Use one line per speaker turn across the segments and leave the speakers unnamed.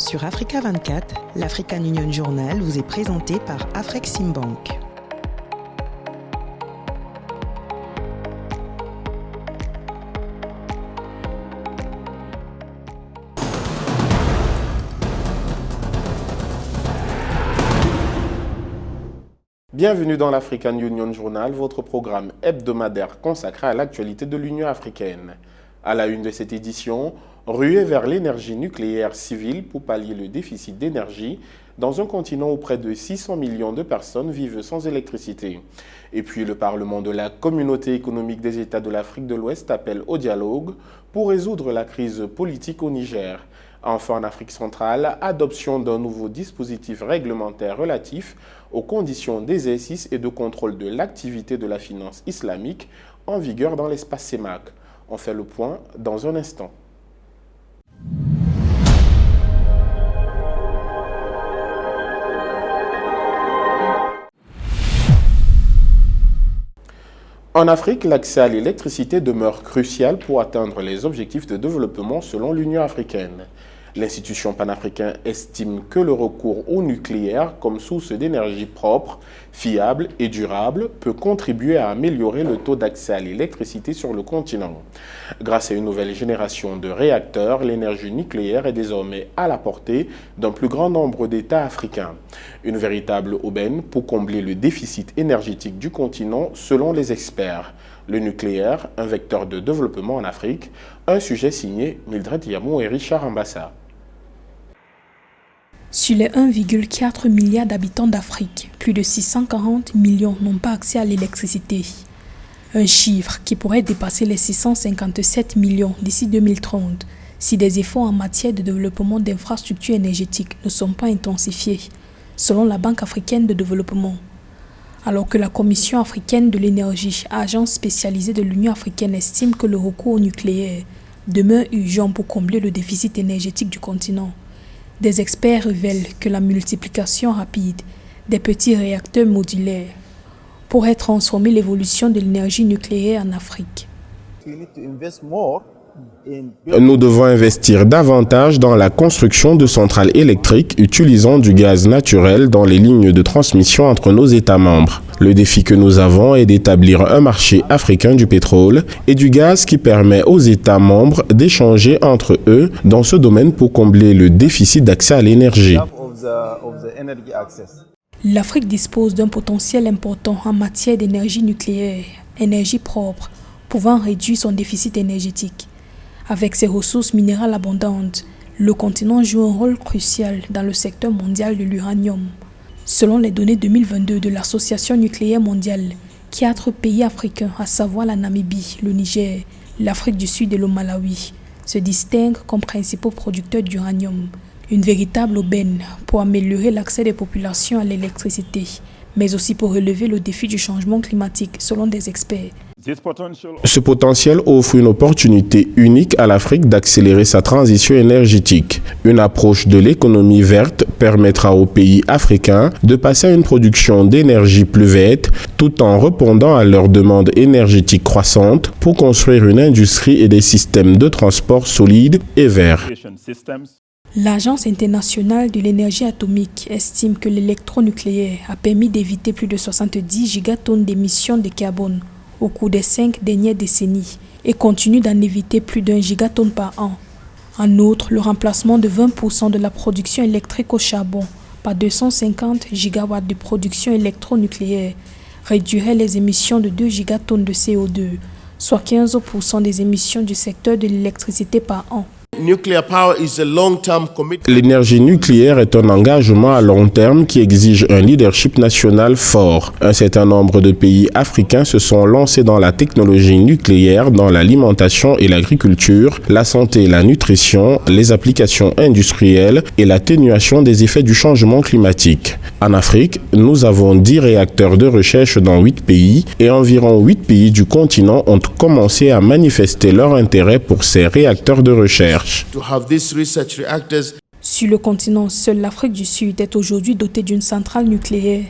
Sur Africa 24, l'African Union Journal vous est présenté par Afreximbank.
Bienvenue dans l'African Union Journal, votre programme hebdomadaire consacré à l'actualité de l'Union africaine. À la une de cette édition, ruée vers l'énergie nucléaire civile pour pallier le déficit d'énergie dans un continent où près de 600 millions de personnes vivent sans électricité. Et puis le Parlement de la Communauté économique des États de l'Afrique de l'Ouest appelle au dialogue pour résoudre la crise politique au Niger. Enfin, en Afrique centrale, adoption d'un nouveau dispositif réglementaire relatif aux conditions d'exercice et de contrôle de l'activité de la finance islamique en vigueur dans l'espace CEMAC. On fait le point dans un instant. En Afrique, l'accès à l'électricité demeure crucial pour atteindre les objectifs de développement selon l'Union africaine. L'institution panafricaine estime que le recours au nucléaire comme source d'énergie propre, fiable et durable peut contribuer à améliorer le taux d'accès à l'électricité sur le continent. Grâce à une nouvelle génération de réacteurs, l'énergie nucléaire est désormais à la portée d'un plus grand nombre d'États africains. Une véritable aubaine pour combler le déficit énergétique du continent selon les experts. Le nucléaire, un vecteur de développement en Afrique, un sujet signé Mildred Yamou et Richard Ambassa.
Sur les 1,4 milliard d'habitants d'Afrique, plus de 640 millions n'ont pas accès à l'électricité. Un chiffre qui pourrait dépasser les 657 millions d'ici 2030 si des efforts en matière de développement d'infrastructures énergétiques ne sont pas intensifiés, selon la Banque africaine de développement. Alors que la Commission africaine de l'énergie, agence spécialisée de l'Union africaine, estime que le recours au nucléaire demeure urgent pour combler le déficit énergétique du continent, des experts révèlent que la multiplication rapide des petits réacteurs modulaires pourrait transformer l'évolution de l'énergie nucléaire en Afrique.
Nous devons investir davantage dans la construction de centrales électriques utilisant du gaz naturel dans les lignes de transmission entre nos États membres. Le défi que nous avons est d'établir un marché africain du pétrole et du gaz qui permet aux États membres d'échanger entre eux dans ce domaine pour combler le déficit d'accès à l'énergie.
L'Afrique dispose d'un potentiel important en matière d'énergie nucléaire, énergie propre, pouvant réduire son déficit énergétique. Avec ses ressources minérales abondantes, le continent joue un rôle crucial dans le secteur mondial de l'uranium. Selon les données 2022 de l'Association nucléaire mondiale, 4 pays africains, à savoir la Namibie, le Niger, l'Afrique du Sud et le Malawi, se distinguent comme principaux producteurs d'uranium. Une véritable aubaine pour améliorer l'accès des populations à l'électricité, mais aussi pour relever le défi du changement climatique, selon des experts.
Ce potentiel offre une opportunité unique à l'Afrique d'accélérer sa transition énergétique. Une approche de l'économie verte permettra aux pays africains de passer à une production d'énergie plus verte tout en répondant à leurs demandes énergétiques croissantes pour construire une industrie et des systèmes de transport solides et verts.
L'Agence internationale de l'énergie atomique estime que l'électronucléaire a permis d'éviter plus de 70 gigatonnes d'émissions de carbone au cours des 5 dernières décennies et continue d'en éviter plus d'1 gigatonne par an. En outre, le remplacement de 20% de la production électrique au charbon par 250 gigawatts de production électronucléaire réduirait les émissions de 2 gigatonnes de CO2, soit 15% des émissions du secteur de l'électricité par an.
L'énergie nucléaire est un engagement à long terme qui exige un leadership national fort. Un certain nombre de pays africains se sont lancés dans la technologie nucléaire dans l'alimentation et l'agriculture, la santé et la nutrition, les applications industrielles et l'atténuation des effets du changement climatique. En Afrique, nous avons 10 réacteurs de recherche dans 8 pays et environ 8 pays du continent ont commencé à manifester leur intérêt pour ces réacteurs de recherche.
Sur le continent, seule l'Afrique du Sud est aujourd'hui dotée d'une centrale nucléaire.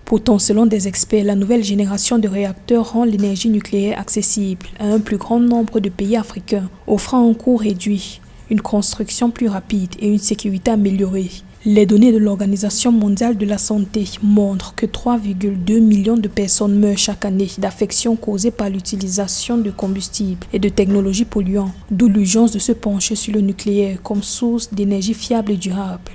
Pourtant, selon des experts, la nouvelle génération de réacteurs rend l'énergie nucléaire accessible à un plus grand nombre de pays africains, offrant un coût réduit, une construction plus rapide et une sécurité améliorée. Les données de l'Organisation mondiale de la santé montrent que 3,2 millions de personnes meurent chaque année d'affections causées par l'utilisation de combustibles et de technologies polluantes, d'où l'urgence de se pencher sur le nucléaire comme source d'énergie fiable et durable.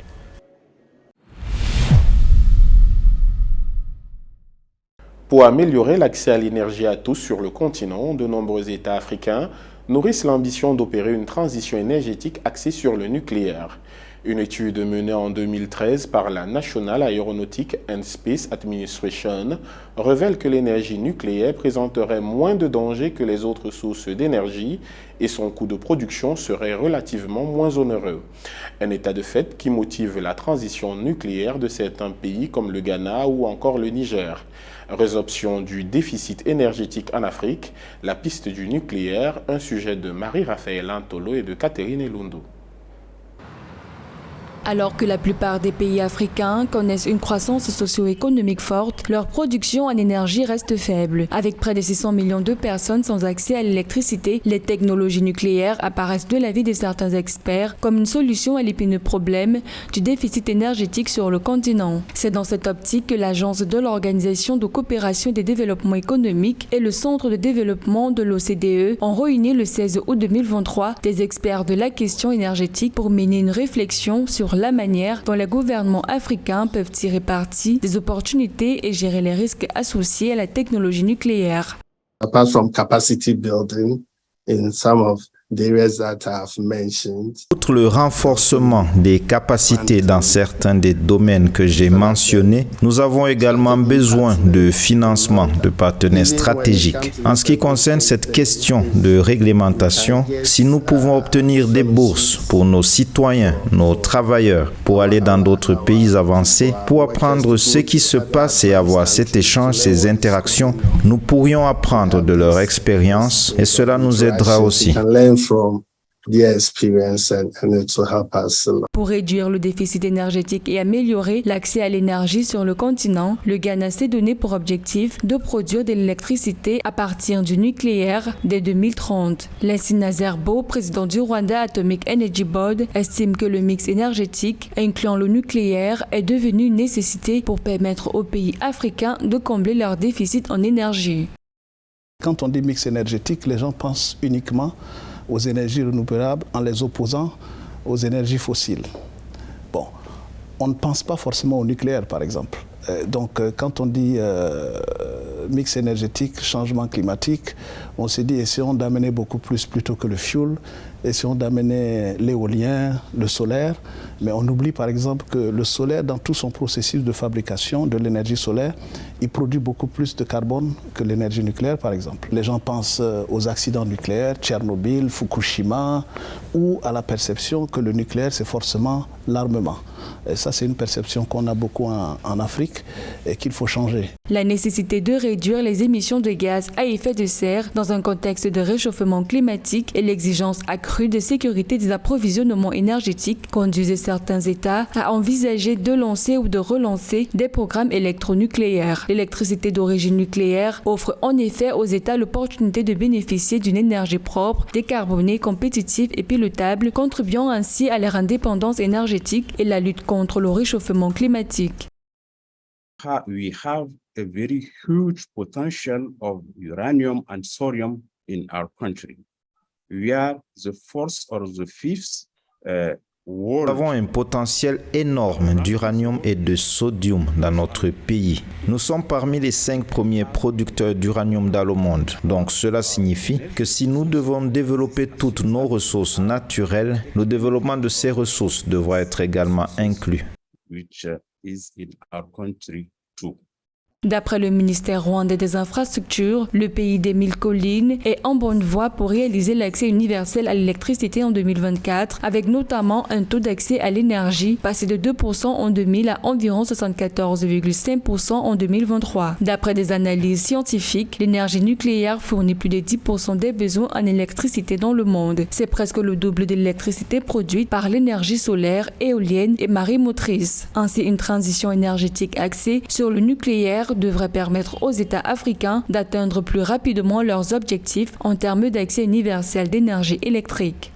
Pour améliorer l'accès à l'énergie à tous sur le continent, de nombreux États africains nourrissent l'ambition d'opérer une transition énergétique axée sur le nucléaire. Une étude menée en 2013 par la National Aeronautic and Space Administration révèle que l'énergie nucléaire présenterait moins de dangers que les autres sources d'énergie et son coût de production serait relativement moins onéreux. Un état de fait qui motive la transition nucléaire de certains pays comme le Ghana ou encore le Niger. Résorption du déficit énergétique en Afrique, la piste du nucléaire, un sujet de Marie-Raphaël Antolo et de Catherine Elundo.
Alors que la plupart des pays africains connaissent une croissance socio-économique forte, leur production en énergie reste faible. Avec près de 600 millions de personnes sans accès à l'électricité, les technologies nucléaires apparaissent de l'avis de certains experts comme une solution à l'épineux problème du déficit énergétique sur le continent. C'est dans cette optique que l'Agence de l'Organisation de coopération et de développement économique et le Centre de développement de l'OCDE ont réuni le 16 août 2023 des experts de la question énergétique pour mener une réflexion sur la manière dont les gouvernements africains peuvent tirer parti des opportunités et gérer les risques associés à la technologie nucléaire.
Apart from capacity building in some of the areas that I have mentioned.
Outre le renforcement des capacités dans certains des domaines que j'ai mentionnés, nous avons également besoin de financement de partenaires stratégiques. En ce qui concerne cette question de réglementation, si nous pouvons obtenir des bourses pour nos citoyens, nos travailleurs, pour aller dans d'autres pays avancés, pour apprendre ce qui se passe et avoir cet échange, ces interactions, nous pourrions apprendre de leur expérience et cela nous aidera aussi.
From their experience and it will help us.
Pour réduire le déficit énergétique et améliorer l'accès à l'énergie sur le continent, le Ghana s'est donné pour objectif de produire de l'électricité à partir du nucléaire dès 2030. Lassine Nazerbo, président du Rwanda Atomic Energy Board, estime que le mix énergétique, incluant le nucléaire, est devenu une nécessité pour permettre aux pays africains de combler leur déficit en énergie.
Quand on dit mix énergétique, les gens pensent uniquement aux énergies renouvelables en les opposant aux énergies fossiles. Bon, on ne pense pas forcément au nucléaire, par exemple. Donc, quand on dit mix énergétique, changement climatique, on s'est dit essayons d'amener beaucoup plus plutôt que le fuel, essayons d'amener l'éolien, le solaire, mais on oublie par exemple que le solaire, dans tout son processus de fabrication de l'énergie solaire, il produit beaucoup plus de carbone que l'énergie nucléaire, par exemple. Les gens pensent aux accidents nucléaires, Tchernobyl, Fukushima, ou à la perception que le nucléaire, c'est forcément l'armement. Et ça, c'est une perception qu'on a beaucoup en Afrique et qu'il faut changer.
La nécessité de réduire les émissions de gaz à effet de serre dans un contexte de réchauffement climatique et l'exigence accrue de sécurité des approvisionnements énergétiques conduisent certains États à envisager de lancer ou de relancer des programmes électronucléaires. L'électricité d'origine nucléaire offre en effet aux États l'opportunité de bénéficier d'une énergie propre, décarbonée, compétitive et pilotable, contribuant ainsi à leur indépendance énergétique et la lutte contre le réchauffement climatique.
We have a very huge potential of uranium and thorium in our country. We are the fourth or the fifth
Nous avons un potentiel énorme d'uranium et de sodium dans notre pays. Nous sommes parmi les 5 premiers producteurs d'uranium dans le monde. Donc cela signifie que si nous devons développer toutes nos ressources naturelles, le développement de ces ressources devra être également inclus.
which is in our country too.
D'après le ministère rwandais des Infrastructures, le pays des 1000 collines est en bonne voie pour réaliser l'accès universel à l'électricité en 2024, avec notamment un taux d'accès à l'énergie passé de 2% en 2000 à environ 74,5% en 2023. D'après des analyses scientifiques, l'énergie nucléaire fournit plus de 10% des besoins en électricité dans le monde. C'est presque le double de l'électricité produite par l'énergie solaire, éolienne et marémotrice. Ainsi, une transition énergétique axée sur le nucléaire devrait permettre aux États africains d'atteindre plus rapidement leurs objectifs en termes d'accès universel d'énergie électrique.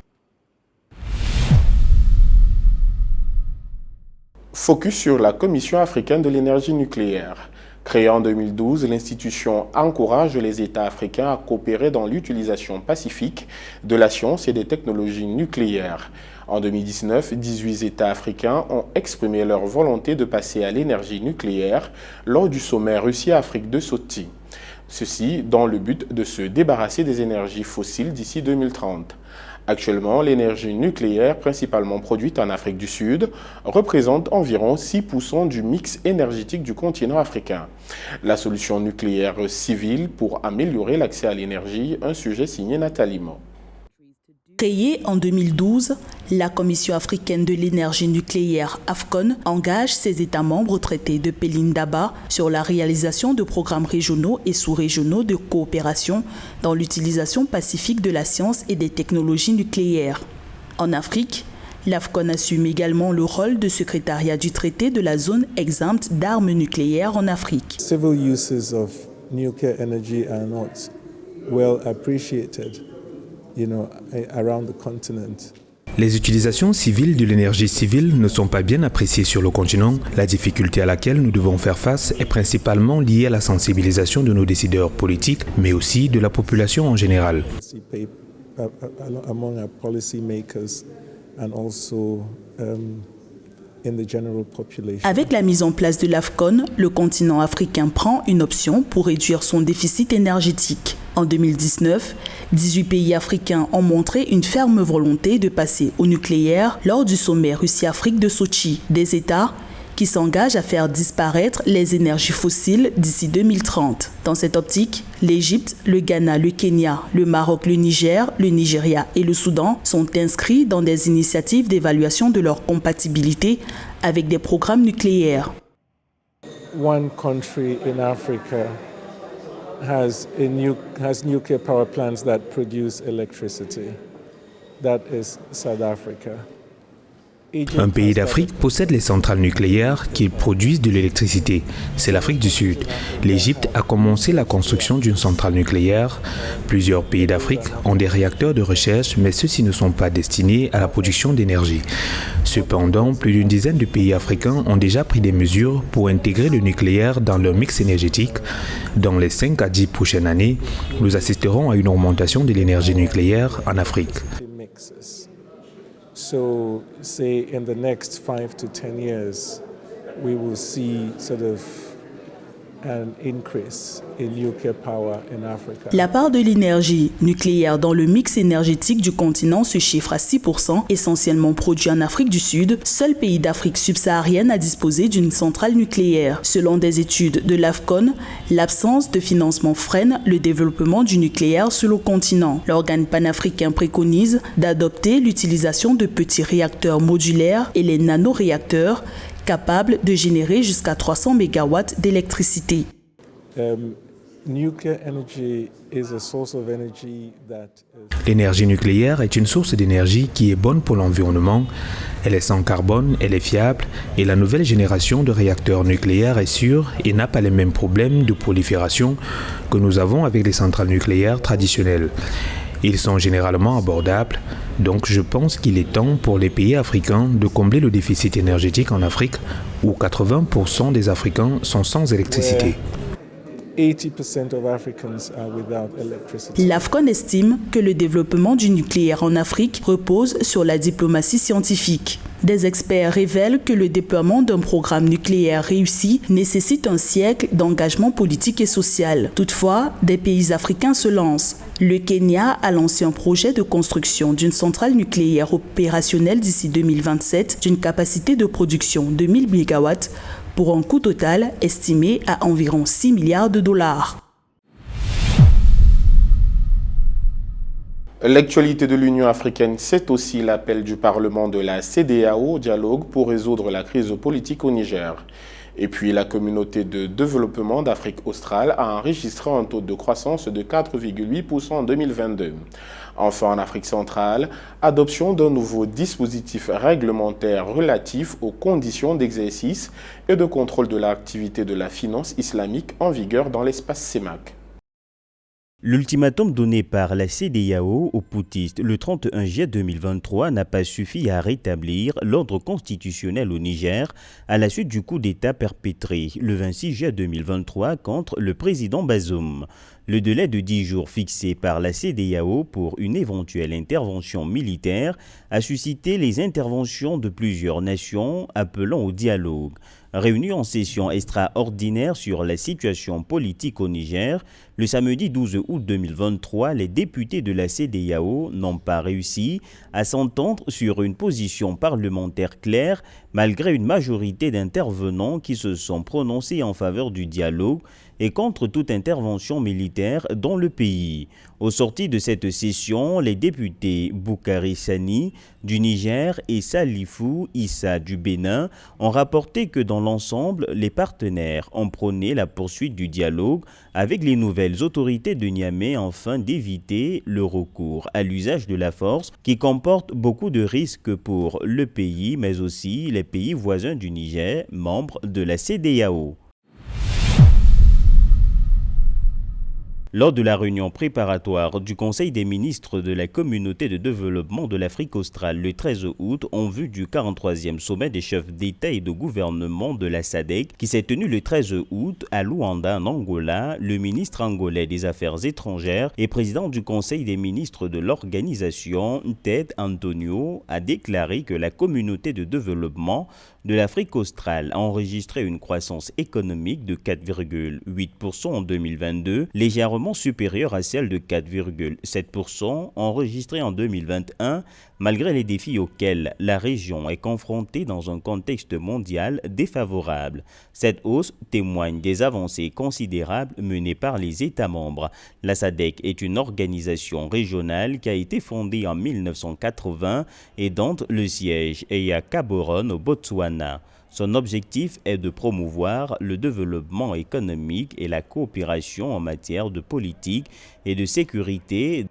Focus sur la Commission africaine de l'énergie nucléaire. Créée en 2012, l'institution encourage les États africains à coopérer dans l'utilisation pacifique de la science et des technologies nucléaires. En 2019, 18 États africains ont exprimé leur volonté de passer à l'énergie nucléaire lors du sommet Russie-Afrique de Sochi. Ceci dans le but de se débarrasser des énergies fossiles d'ici 2030. Actuellement, l'énergie nucléaire, principalement produite en Afrique du Sud, représente environ 6% du mix énergétique du continent africain. La solution nucléaire civile pour améliorer l'accès à l'énergie, un sujet signé Nathalie Mo.
Créée en 2012, la Commission africaine de l'énergie nucléaire AFCON engage ses États membres au traité de Pelindaba sur la réalisation de programmes régionaux et sous-régionaux de coopération dans l'utilisation pacifique de la science et des technologies nucléaires. En Afrique, l'AFCON assume également le rôle de secrétariat du traité de la zone exempte d'armes nucléaires en Afrique.
Civil uses of nuclear energy are not well appreciated. Around the continent.
Les utilisations civiles de l'énergie civile ne sont pas bien appréciées sur le continent. La difficulté à laquelle nous devons faire face est principalement liée à la sensibilisation de nos décideurs politiques, mais aussi de la population en général.
Avec la mise en place de l'AFCON, le continent africain prend une option pour réduire son déficit énergétique. En 2019, 18 pays africains ont montré une ferme volonté de passer au nucléaire lors du sommet Russie-Afrique de Sochi. Des États qui s'engagent à faire disparaître les énergies fossiles d'ici 2030. Dans cette optique, l'Égypte, le Ghana, le Kenya, le Maroc, le Niger, le Nigeria et le Soudan sont inscrits dans des initiatives d'évaluation de leur compatibilité avec des programmes nucléaires.
One country in Africa has nuclear power plants that produce electricity. That is South Africa.
Un pays d'Afrique possède les centrales nucléaires qui produisent de l'électricité. C'est l'Afrique du Sud. L'Égypte a commencé la construction d'une centrale nucléaire. Plusieurs pays d'Afrique ont des réacteurs de recherche, mais ceux-ci ne sont pas destinés à la production d'énergie. Cependant, plus d'une dizaine de pays africains ont déjà pris des mesures pour intégrer le nucléaire dans leur mix énergétique. Dans les 5 à 10 prochaines années, nous assisterons à une augmentation de l'énergie nucléaire en Afrique.
So, say in the next 5 to 10 years, we will see sort of an increase in nuclear power in Africa.
La part de l'énergie nucléaire dans le mix énergétique du continent se chiffre à 6%, essentiellement produit en Afrique du Sud, seul pays d'Afrique subsaharienne à disposer d'une centrale nucléaire. Selon des études de l'AFCON, l'absence de financement freine le développement du nucléaire sur le continent. L'organe panafricain préconise d'adopter l'utilisation de petits réacteurs modulaires et les nanoréacteurs capables de générer jusqu'à 300 MW d'électricité.
L'énergie nucléaire est une source d'énergie qui est bonne pour l'environnement. Elle est sans carbone, elle est fiable et la nouvelle génération de réacteurs nucléaires est sûre et n'a pas les mêmes problèmes de prolifération que nous avons avec les centrales nucléaires traditionnelles. Ils sont généralement abordables, donc je pense qu'il est temps pour les pays africains de combler le déficit énergétique en Afrique, où 80% des Africains sont sans électricité.
L'AFCON estime que le développement du nucléaire en Afrique repose sur la diplomatie scientifique. Des experts révèlent que le déploiement d'un programme nucléaire réussi nécessite un siècle d'engagement politique et social. Toutefois, des pays africains se lancent. Le Kenya a lancé un projet de construction d'une centrale nucléaire opérationnelle d'ici 2027 d'une capacité de production de 1000 MW pour un coût total estimé à environ 6 milliards de dollars.
L'actualité de l'Union africaine, c'est aussi l'appel du Parlement de la CEDEAO au dialogue pour résoudre la crise politique au Niger. Et puis, la communauté de développement d'Afrique australe a enregistré un taux de croissance de 4,8% en 2022. Enfin, en Afrique centrale, adoption d'un nouveau dispositif réglementaire relatif aux conditions d'exercice et de contrôle de l'activité de la finance islamique en vigueur dans l'espace CEMAC.
L'ultimatum donné par la CEDEAO aux poutistes le 31 juillet 2023 n'a pas suffi à rétablir l'ordre constitutionnel au Niger à la suite du coup d'État perpétré le 26 juillet 2023 contre le président Bazoum. Le délai de 10 jours fixé par la CEDEAO pour une éventuelle intervention militaire a suscité les interventions de plusieurs nations appelant au dialogue. Réunis en session extraordinaire sur la situation politique au Niger, le samedi 12 août 2023, les députés de la CEDEAO n'ont pas réussi à s'entendre sur une position parlementaire claire malgré une majorité d'intervenants qui se sont prononcés en faveur du dialogue et contre toute intervention militaire dans le pays. Au sorti de cette session, les députés Boukari Sani du Niger et Salifou Issa du Bénin ont rapporté que dans l'ensemble, les partenaires ont prôné la poursuite du dialogue avec les nouvelles autorités de Niamey afin d'éviter le recours à l'usage de la force qui comporte beaucoup de risques pour le pays, mais aussi les pays voisins du Niger, membres de la CEDEAO. Lors de la réunion préparatoire du Conseil des ministres de la Communauté de développement de l'Afrique australe le 13 août, en vue du 43e sommet des chefs d'État et de gouvernement de la SADC qui s'est tenu le 13 août à Luanda, en Angola, le ministre angolais des Affaires étrangères et président du Conseil des ministres de l'organisation, Ted Antonio, a déclaré que la Communauté de développement de l'Afrique australe a enregistré une croissance économique de 4,8% en 2022, légèrement supérieure à celle de 4,7% enregistrée en 2021, malgré les défis auxquels la région est confrontée dans un contexte mondial défavorable. Cette hausse témoigne des avancées considérables menées par les États membres. La SADC est une organisation régionale qui a été fondée en 1980 et dont le siège est à Gaborone, au Botswana. Son objectif est de promouvoir le développement économique et la coopération en matière de politique et de sécurité.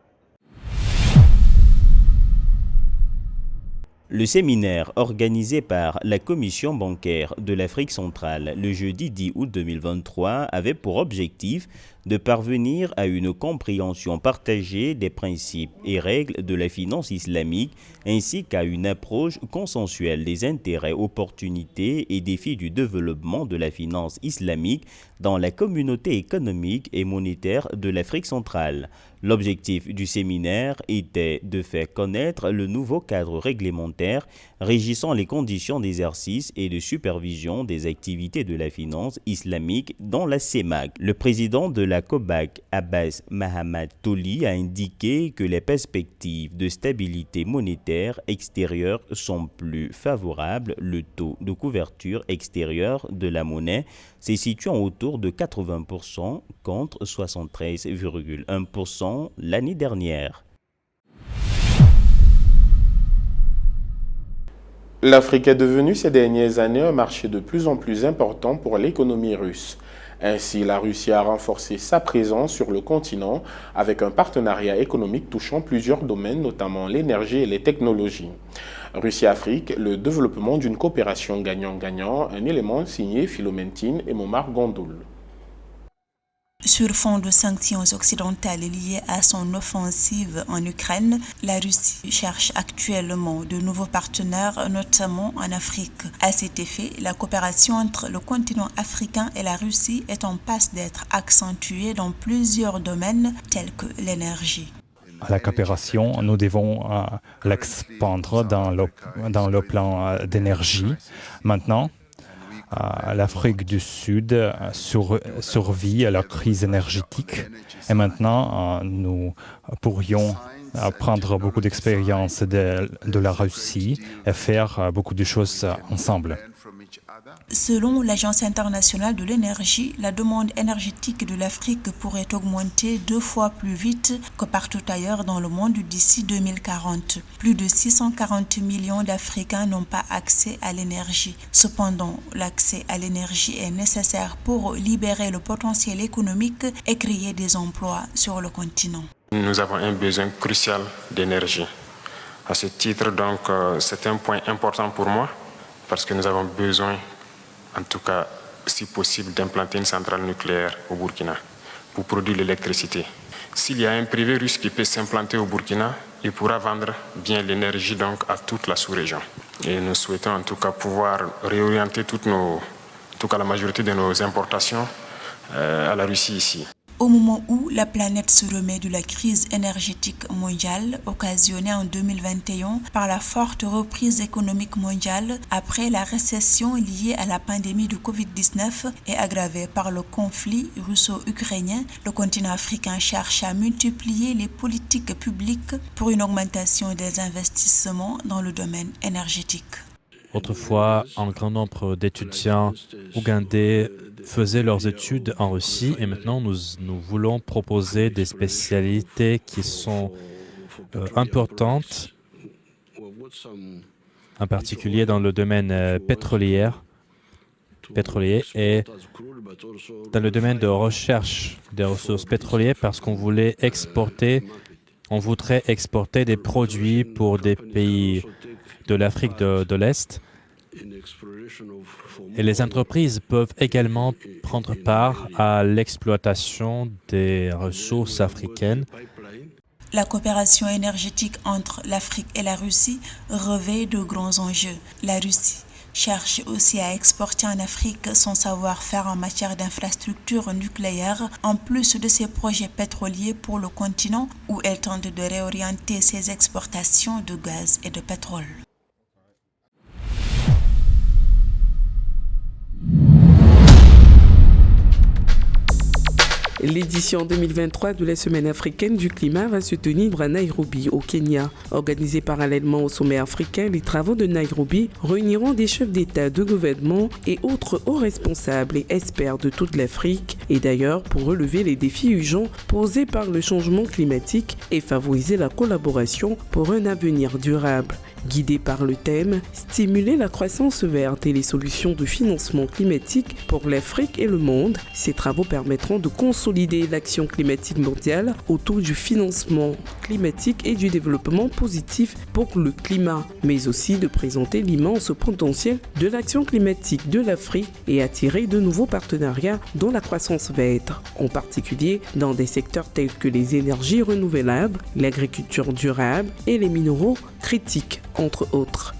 Le séminaire organisé par la Commission bancaire de l'Afrique centrale le jeudi 10 août 2023 avait pour objectif de parvenir à une compréhension partagée des principes et règles de la finance islamique ainsi qu'à une approche consensuelle des intérêts, opportunités et défis du développement de la finance islamique dans la communauté économique et monétaire de l'Afrique centrale. L'objectif du séminaire était de faire connaître le nouveau cadre réglementaire régissant les conditions d'exercice et de supervision des activités de la finance islamique dans la CEMAC. Le président de la COBAC, Abbas Mahamad Toli, a indiqué que les perspectives de stabilité monétaire extérieure sont plus favorables. Le taux de couverture extérieure de la monnaie se situant autour de 80% contre 73,1% l'année dernière.
L'Afrique est devenue ces dernières années un marché de plus en plus important pour l'économie russe. Ainsi, la Russie a renforcé sa présence sur le continent avec un partenariat économique touchant plusieurs domaines, notamment l'énergie et les technologies. Russie-Afrique, le développement d'une coopération gagnant-gagnant, un élément signé Philomène Tine et Momar Gondoul.
Sur fond de sanctions occidentales liées à son offensive en Ukraine, la Russie cherche actuellement de nouveaux partenaires, notamment en Afrique. À cet effet, la coopération entre le continent africain et la Russie est en passe d'être accentuée dans plusieurs domaines tels que l'énergie.
La coopération, nous devons l'expandre dans le plan d'énergie. Maintenant, l'Afrique du Sud survit à la crise énergétique et maintenant nous pourrions prendre beaucoup d'expérience de la Russie et faire beaucoup de choses ensemble.
Selon l'Agence internationale de l'énergie, la demande énergétique de l'Afrique pourrait augmenter 2 fois plus vite que partout ailleurs dans le monde d'ici 2040. Plus de 640 millions d'Africains n'ont pas accès à l'énergie. Cependant, l'accès à l'énergie est nécessaire pour libérer le potentiel économique et créer des emplois sur le continent.
Nous avons un besoin crucial d'énergie. À ce titre, donc, c'est un point important pour moi parce que nous avons besoin, en tout cas, si possible, d'implanter une centrale nucléaire au Burkina pour produire l'électricité. s'il y a un privé russe qui peut s'implanter au Burkina, il pourra vendre bien l'énergie donc à toute la sous-région. Et nous souhaitons en tout cas pouvoir réorienter la majorité de nos importations à la Russie ici.
Au moment où la planète se remet de la crise énergétique mondiale occasionnée en 2021 par la forte reprise économique mondiale après la récession liée à la pandémie de Covid-19 et aggravée par le conflit russo-ukrainien, le continent africain cherche à multiplier les politiques publiques pour une augmentation des investissements dans le domaine énergétique.
Autrefois, un grand nombre d'étudiants ougandais faisaient leurs études en Russie et maintenant nous voulons proposer des spécialités qui sont importantes, en particulier dans le domaine pétrolier et dans le domaine de recherche des ressources pétrolières parce qu'on voudrait exporter des produits pour des pays de l'Afrique de l'Est. Et les entreprises peuvent également prendre part à l'exploitation des ressources africaines.
La coopération énergétique entre l'Afrique et la Russie revêt de grands enjeux. La Russie cherche aussi à exporter en Afrique son savoir-faire en matière d'infrastructures nucléaires, en plus de ses projets pétroliers pour le continent, où elle tente de réorienter ses exportations de gaz et de pétrole.
L'édition 2023 de la Semaine africaine du climat va se tenir à Nairobi, au Kenya. Organisée parallèlement au sommet africain, les travaux de Nairobi réuniront des chefs d'État, de gouvernement et autres hauts responsables et experts de toute l'Afrique. Et d'ailleurs, pour relever les défis urgents posés par le changement climatique et favoriser la collaboration pour un avenir durable. Guidés par le thème « Stimuler la croissance verte et les solutions de financement climatique pour l'Afrique et le monde », ces travaux permettront de consolider l'action climatique mondiale autour du financement climatique et du développement positif pour le climat, mais aussi de présenter l'immense potentiel de l'action climatique de l'Afrique et attirer de nouveaux partenariats dont la croissance verte, en particulier dans des secteurs tels que les énergies renouvelables, l'agriculture durable et les minéraux critiques, entre autres.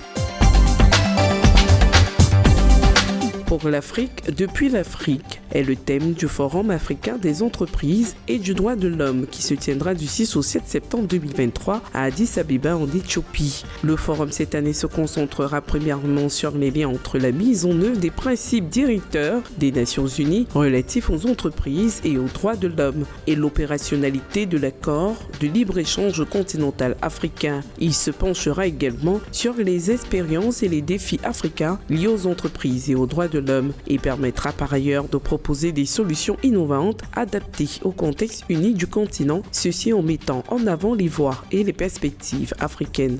Pour l'Afrique, depuis l'Afrique est le thème du Forum africain des entreprises et du droit de l'homme qui se tiendra du 6 au 7 septembre 2023 à Addis Abeba en Éthiopie. Le forum cette année se concentrera premièrement sur les liens entre la mise en œuvre des principes directeurs des Nations Unies relatifs aux entreprises et aux droits de l'homme et l'opérationnalité de l'accord de libre-échange continental africain. Il se penchera également sur les expériences et les défis africains liés aux entreprises et aux droits de l'homme et permettra par ailleurs de proposer des solutions innovantes adaptées au contexte unique du continent, ceci en mettant en avant les voies et les perspectives africaines.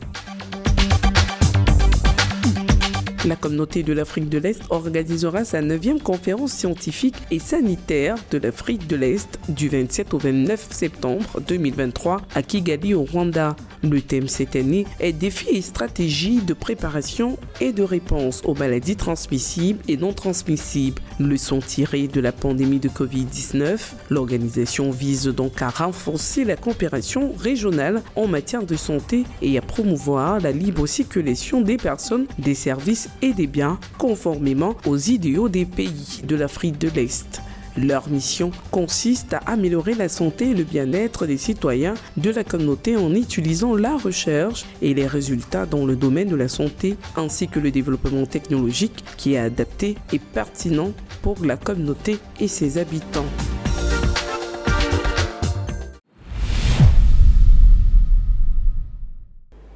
La communauté de l'Afrique de l'Est organisera sa 9e conférence scientifique et sanitaire de l'Afrique de l'Est du 27 au 29 septembre 2023 à Kigali au Rwanda. Le thème cette année est défis et stratégies de préparation et de réponse aux maladies transmissibles et non transmissibles. Leçons tirées de la pandémie de Covid-19, l'organisation vise donc à renforcer la coopération régionale en matière de santé et à promouvoir la libre circulation des personnes, des services et des biens conformément aux idéaux des pays de l'Afrique de l'Est. Leur mission consiste à améliorer la santé et le bien-être des citoyens de la communauté en utilisant la recherche et les résultats dans le domaine de la santé, ainsi que le développement technologique qui est adapté et pertinent pour la communauté et ses habitants.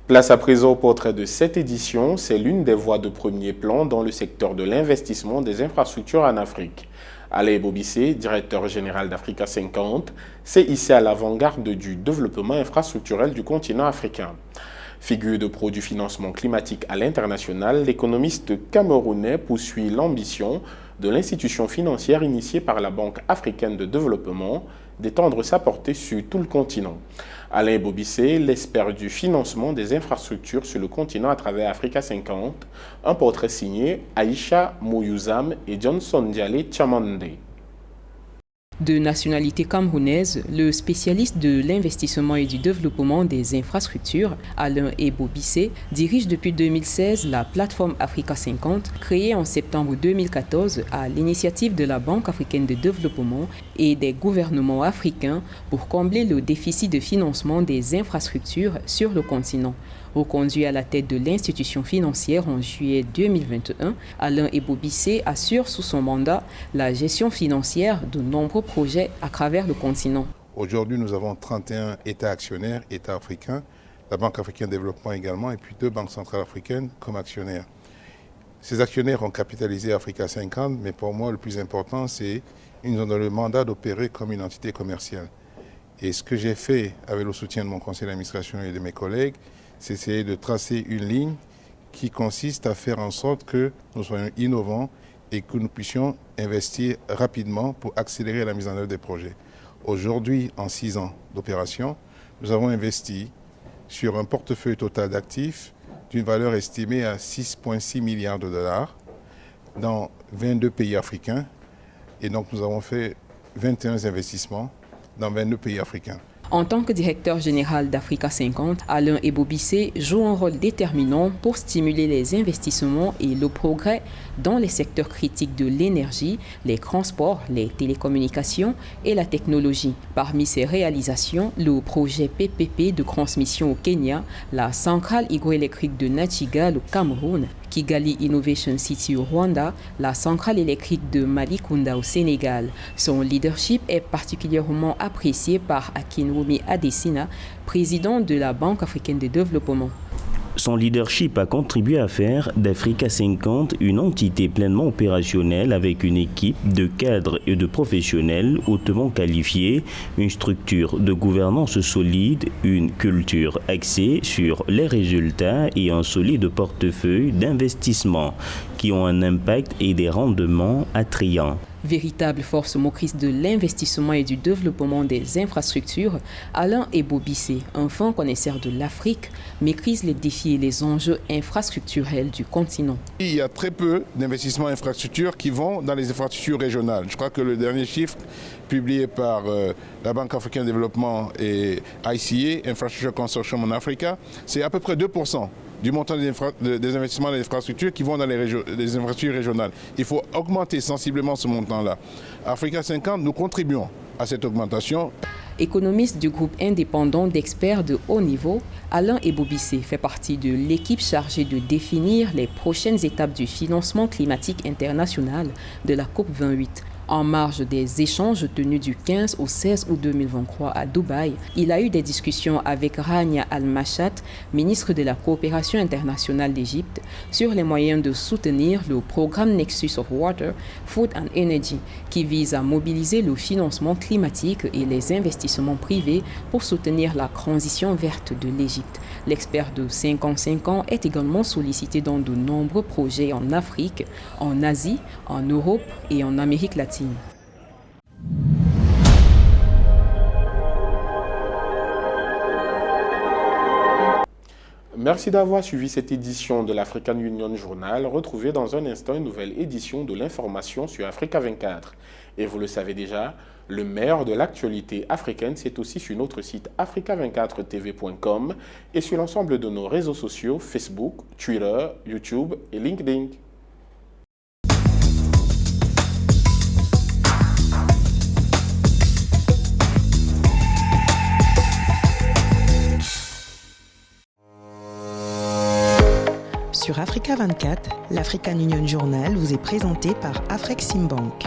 Place à présent au portrait de cette édition, c'est l'une des voies de premier plan dans le secteur de l'investissement des infrastructures en Afrique. Alain Bobissé, directeur général d'Africa 50, s'est hissé à l'avant-garde du développement infrastructurel du continent africain. Figure de proue du financement climatique à l'international, l'économiste camerounais poursuit l'ambition de l'institution financière initiée par la Banque africaine de développement d'étendre sa portée sur tout le continent. Alain Bobissé, l'expert du financement des infrastructures sur le continent à travers Africa 50, un portrait signé Aïcha Mouyuzam et Johnson Dialé Chamande.
De nationalité camerounaise, le spécialiste de l'investissement et du développement des infrastructures, Alain Ebobissé, dirige depuis 2016 la plateforme Africa 50, créée en septembre 2014 à l'initiative de la Banque africaine de développement et des gouvernements africains pour combler le déficit de financement des infrastructures sur le continent. Reconduit à la tête de l'institution financière en juillet 2021, Alain Ebobissé assure sous son mandat la gestion financière de nombreux projets à travers le continent.
Aujourd'hui, nous avons 31 États actionnaires, États africains, la Banque africaine de développement également, et puis 2 banques centrales africaines comme actionnaires. Ces actionnaires ont capitalisé Africa 50, mais pour moi, le plus important, c'est qu'ils ont le mandat d'opérer comme une entité commerciale. Et ce que j'ai fait avec le soutien de mon conseil d'administration et de mes collègues, c'est essayer de tracer une ligne qui consiste à faire en sorte que nous soyons innovants et que nous puissions investir rapidement pour accélérer la mise en œuvre des projets. Aujourd'hui, en 6 ans d'opération, nous avons investi sur un portefeuille total d'actifs d'une valeur estimée à 6,6 milliards de dollars dans 22 pays africains. Et donc nous avons fait 21 investissements dans 22 pays africains.
En tant que directeur général d'Africa 50, Alain Ebobissé joue un rôle déterminant pour stimuler les investissements et le progrès dans les secteurs critiques de l'énergie, les transports, les télécommunications et la technologie. Parmi ses réalisations, le projet PPP de transmission au Kenya, la centrale hydroélectrique de Nachiga au Cameroun, Kigali Innovation City au Rwanda, la centrale électrique de Malikunda au Sénégal. Son leadership est particulièrement apprécié par Akinwumi Adesina, président de la Banque africaine de développement.
Son leadership a contribué à faire d'Africa 50 une entité pleinement opérationnelle avec une équipe de cadres et de professionnels hautement qualifiés, une structure de gouvernance solide, une culture axée sur les résultats et un solide portefeuille d'investissement qui ont un impact et des rendements attrayants.
Véritable force motrice de l'investissement et du développement des infrastructures, Alain Ebobissé, un fin connaisseur de l'Afrique, maîtrise les défis et les enjeux infrastructurels du continent.
Il y a très peu d'investissements infrastructures qui vont dans les infrastructures régionales. Je crois que le dernier chiffre publié par la Banque africaine de développement et ICA, Infrastructure Consortium en Africa, c'est à peu près 2% du montant des investissements dans les infrastructures qui vont dans les infrastructures régionales. Il faut augmenter sensiblement ce montant-là. Africa 50, nous contribuons à cette augmentation.
Économiste du groupe indépendant d'experts de haut niveau, Alain Ebobissé fait partie de l'équipe chargée de définir les prochaines étapes du financement climatique international de la COP28. En marge des échanges tenus du 15 au 16 août 2023 à Dubaï, il a eu des discussions avec Rania Al-Mashat, ministre de la Coopération internationale d'Égypte, sur les moyens de soutenir le programme Nexus of Water, Food and Energy, qui vise à mobiliser le financement climatique et les investissements privés pour soutenir la transition verte de l'Égypte. L'expert de 55 ans est également sollicité dans de nombreux projets en Afrique, en Asie, en Europe et en Amérique latine.
Merci d'avoir suivi cette édition de l'African Union Journal. Retrouvez dans un instant une nouvelle édition de l'information sur Africa 24. Et vous le savez déjà, le meilleur de l'actualité africaine, c'est aussi sur notre site africa24tv.com et sur l'ensemble de nos réseaux sociaux Facebook, Twitter, YouTube et LinkedIn.
Sur Africa 24, l'African Union Journal vous est présenté par Afreximbank.